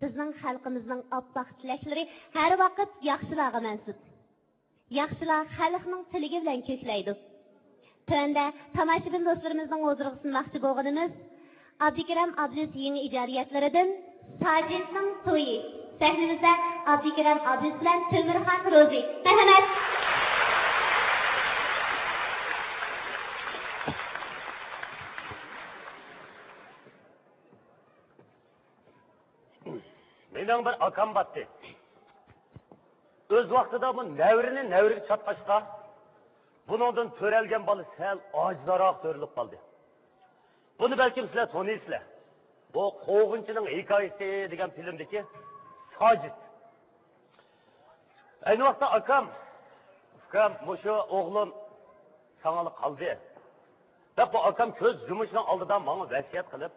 Bizning xalqimizning oppoq tilaklari har vaqt yaxshilarga mansub. Yaxshilar xalqning tiliga bilan ko'klaydi. Tunda tomoshabin do'stlarimizning huzuriga sunmoqchi bo'lganimiz Abdikram Abdus yangi ijodiyatlaridan Sajidning to'yi. Sahnimizda Abdikram Abdus bilan Temirxon Ro'zi. Marhamat. Mening bir akam batdi. Öz vaqtida bu navriga chatqashqa, buningdan to'ralgan bola sal ojdaroq to'rilib qoldi. Buni balkim sizlar tanıysizlar. Bu Qo'g'inchining hikoyasi degan filmdagi Sajid. Ayni vaqtda akam mushu o'g'lim sanali qoldi. Va bu akam ko'z yumishining oldidan menga vasiyat qilib,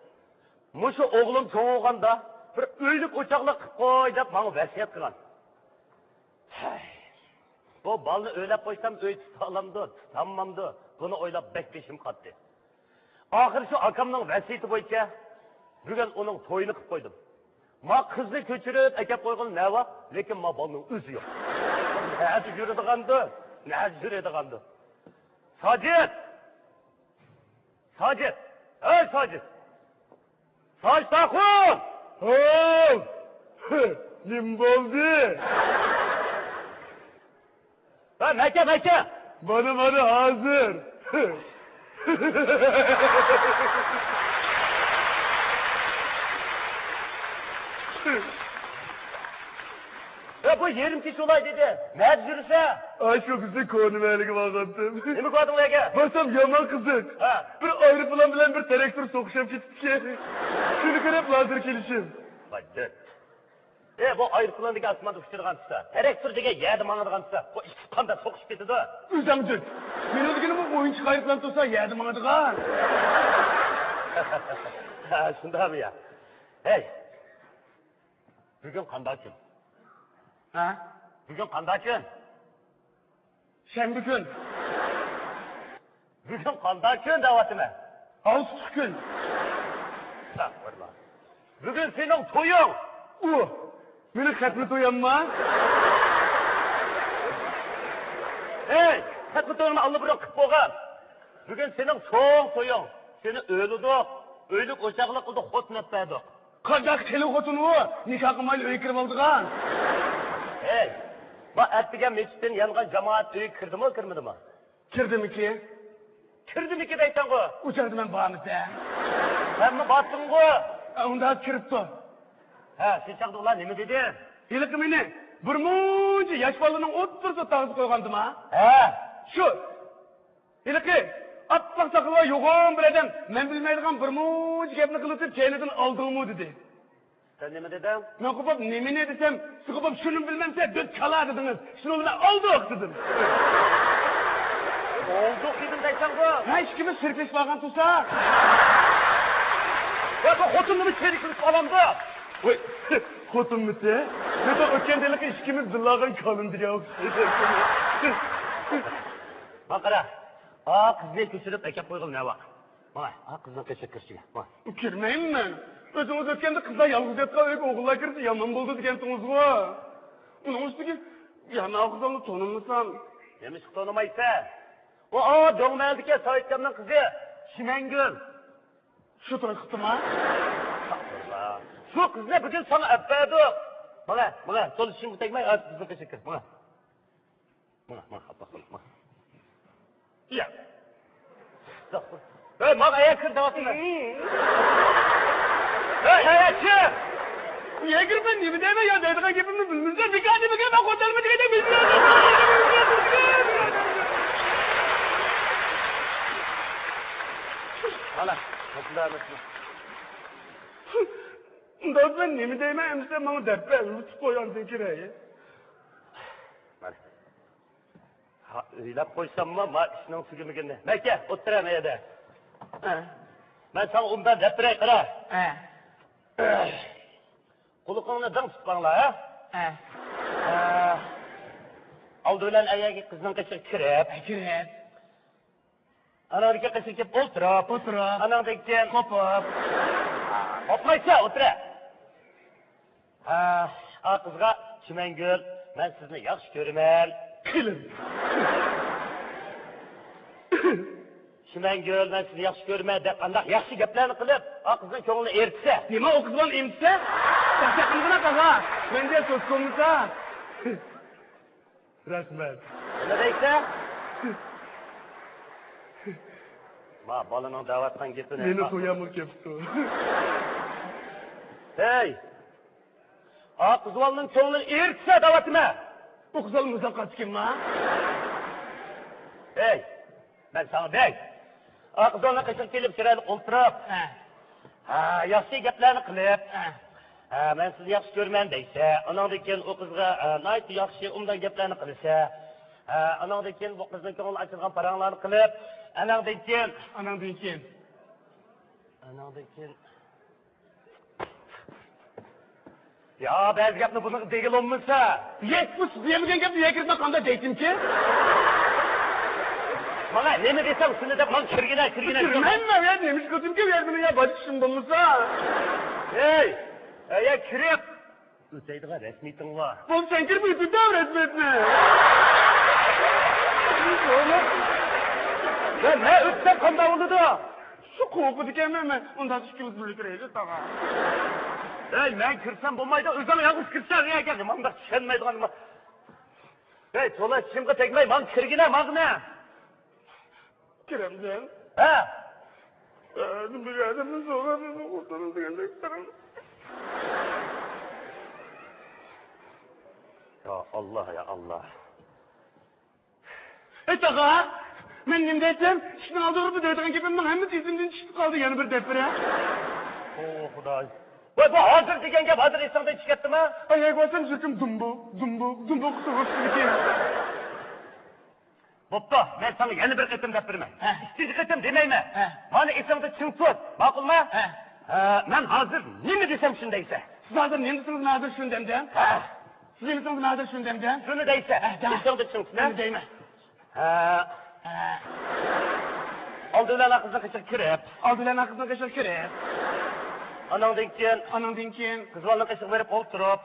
mushu o'g'lim cho'g'anda bir uylik o'choqlik qilib qo'y deb menga vasiyat qilgan. Bu balni o'ylab qo'ysam uy tuta olamdi, tutamamdi. Buni o'ylab bek beshim qotdi. Oxir shu akamning vasiyati bo'yicha bugun uning to'yini qilib qo'ydim. Ma qizni ko'chirib akab qo'ygan nava, lekin ma balning o'zi yo'q. Na'zi yuradigandu. Sajid! Ey Sajid! Sajdaxon! Nim bo'ldi? Ha, maka. Bana hazır. Bu yerim ki olay dedi. Nerede yürüse? Ay çok güzel konu vergi baktım. Ne mi koydun Ege? Basam yaman kızık. Bir ayrı falan bilen bir traktör sokuşam ki. Şunu görüp lazer gelişim. Vay dört. Bu ayrıkılandaki asmanda uçturgan tuta. Traktör dege yerdi manadıgan tuta. Bu iki kanda sokuş ketidi. Üzemcik. Men o'zigini bu o'yinchi ayrıklan tursa yerdi manadıgan. Şunda mı ya? Hey. Bugün kandaçın. Ha? Bugün kandaçın. Şembi gün. Bugün kandaçın davatime. Ağustos gün. Estağfurullah. Bugün senin toyun. Meni qatli to'yamma? Hey, qatli to'yini allabroq qilib qo'ygan. Bugun sening cho'ng to'ying. Seni o'lidiq, o'ylik o'choqlik qildi, xotin etmadik. Qanday teli xotin u? Nikoh qilmay uy kirib oldigan. Hey, bu atdigan mechitdan yangan jamoat uy kirdimi, kirmadimi? Kirdimiki? Kirdimiki deysan-ku? O'chirdi men bormisa. Senmi botding-ku? Unda kiribdi. Ha, sen chaqda ular nima dedi? Ilqi meni bir muncha yosh bolaning o'ttirsa tag'ib qo'ygandim-a? Ha, shu. Ilqi, appoq saqlar yo'g'on bir odam men bilmaydigan bir muncha gapni qilib keynidan oldingmi dedi. Sen nima deding? Men qo'pib nima desam, siz qo'pib shuni bilmamsa dod chala dedingiz. Shuni bilan oldik dedim. Oldik dedim deysan-ku? Hech kimni sirklish bo'lgan tursa. Va bu xotinni sirklish olamdi. Voy, xotin miti? Nima o'tgan delik ikkimiz dillagan kalındır ya. Bak qara. Qizni ko'chirib akab qo'ygan nava. Mana, qizni ko'chirib Bak. Kirmayman. O'zingiz o'tganda qizlar yolg'iz yotgan uyga o'g'illar kirdi, yomon bo'ldi degandingiz-ku. Uning ustiga yana qizni tanımasam, nemish tanımaysan? O Do'ngmaldagi Saidkamning qizi Shimangul. Shu to'y qildim-a? Şu kız ne bugün sana öpmedi. Bana, sol işin tegmay, az kızını kaçırkır. Bana, bak. Ya. Bana ayak kır davatına. Ayakçı! Niye girmen, niye mi deme ya? Dediğin gibi mi bilmezler? Dikkat edin, ben kotalımı dikkat edin, bilmezler. Hala, nasıl anlasın? Dost ben nemi deyme emse bana deppe tutup koyarsın kireyi. Öylep koysam mı? İşinin sürümü günde. Mekke, oturam evde. Ben sana ondan depreye kıra. Kulukunu dın tutmanla, ha? Aldı ölen ayağı kızının kaçır kirep. Anadaki kaçır kip oturup. Anadaki kopup. Hopmaysa otura. Qizga Chimangul, men sizni yaxshi ko'raman. Chimangul, men sizni yaxshi ko'raman deb qanday yaxshi gaplarni qilib, qizning ko'nglini eritsa. Nima o qiz bilan emsa? Yaxshi qilgina qaza. Menda so'z ko'msa. Rahmat. Nima deysa? Ma bolaning da'vatdan gapini. Meni to'yamur kepti. Hey! Qizning ko'nglini eritsa da'vatime. O qizal muzaqqat kimma? Hey! Ben sana bey. Qizning qishib kelib chiroyli o'ltirib. Yaxshi gaplarni qilib. Men sizni yaxshi ko'raman deysa, anandan keyin o qizga nayt yaxshi undan gaplarni qilsa, anandan keyin bu qizning ko'ngli ochilgan paranglarni qilib, anandan keyin Ya ba'zi gapni buni degil olmasa, Yetmiş diyemegen gapni yekirma qanday deytimki? Mana nima desam shuni deb men kirgina. Kirmayman ya, demiş ko'zimga bermini ya bachishim bo'lmasa. Hey! Ya kirib. O'taydigan rasmiyating bor. Bu sen kirmaydi da rasmiyatni. Ne o'tsa qanday bo'ldi? Shu qo'pib ekanman. Unda ishimiz birlikda tag'a. Hey, men kirsam bo'lmaydi, o'zim yolg'iz kirsam ekan, menda tushunmaydiganima. Hey, to'la ishimga tegmay, men kirgina mag'na. Kiramdan. Ha? Nima qildim, so'g'amni o'tirib degandek taram. Ya Allah, ya Allah. Tag'a, men nima desam, ishni oldirib deydigan gapimning hammasi esimdan chiqib qoldi yana bir dafra. Oh, Xudoy. Voy, bu hozir degan gap hozir esingdan chiqib ketdimi? Ayaq bosam shirkim dumbo qilib. Bo'pti, men sana yana bir qatim deb beraman. Ikkinchi qatim demayman. Mana esingda chiqib tut, ma'qulmi? Men hozir nima desam shundaysa. Siz hozir nima desangiz, men hozir shundamda. Siz nima desangiz, men hozir shundamda. Shuni deysa, esingda chiqib tut. Deyman. Oldindan qizni qishib kirib. Anandan keyin qizlarni qishib berib o'ltirib.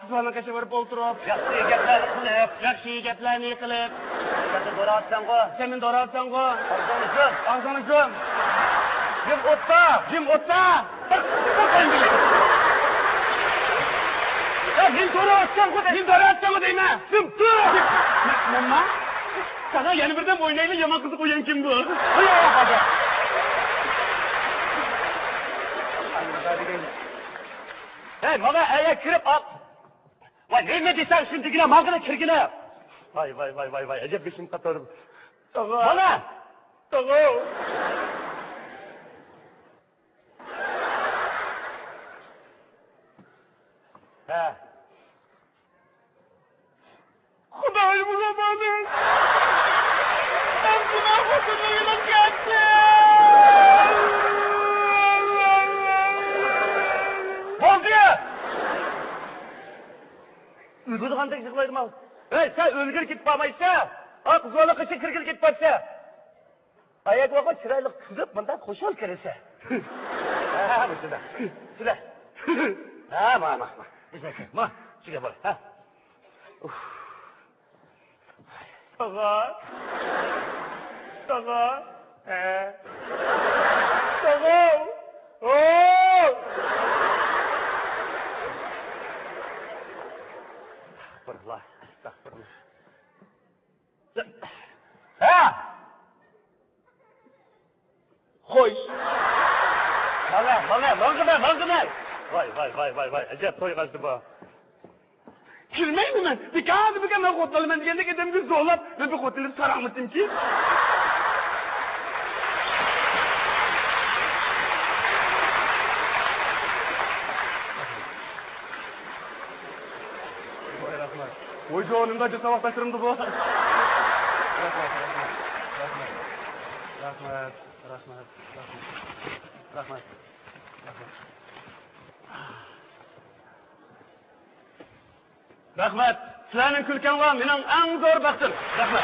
Yaxshi gaplarni qilib. Sen do'ratsang-ku. Og'zini ko'm. Jim o'tsa. Men do'ratsang-ku deyman. Jim tur. Nima? Sana yana birdan o'ynayli yomon qizni qo'ygan kim bu? Hey, mana aya kirib ol. Voy, nima desan shundigina mag'ina kirgina. Voy, ajab beshim qator. Mana. Tog'o. Xudoyim uzoqmadi. Ben buna xotinimni ketdi. Uyguduğandaki çıkmaydım al. Hey, sen ölgür git bamaysa, kızlarla kışın kırgır git barsa. Ayak baba çıraylık kızıp bundan koşal kerese. Bu şurada. Ma. Ma, şuraya bak. Tog'a. Estağfurullah. Hoş. Mangına. Vay. Acayip toy kaçtı bu. Bilmeyim mi? Bir kağıdı ben kotlalı ben diyende gidem bir zorlap ve bir kotlalı saramadım ki. Oy canımda cesavak taşırımdı bu. Rahmet. Rahmet. Sizlerinin külken var, benim en zor baktım. Rahmet.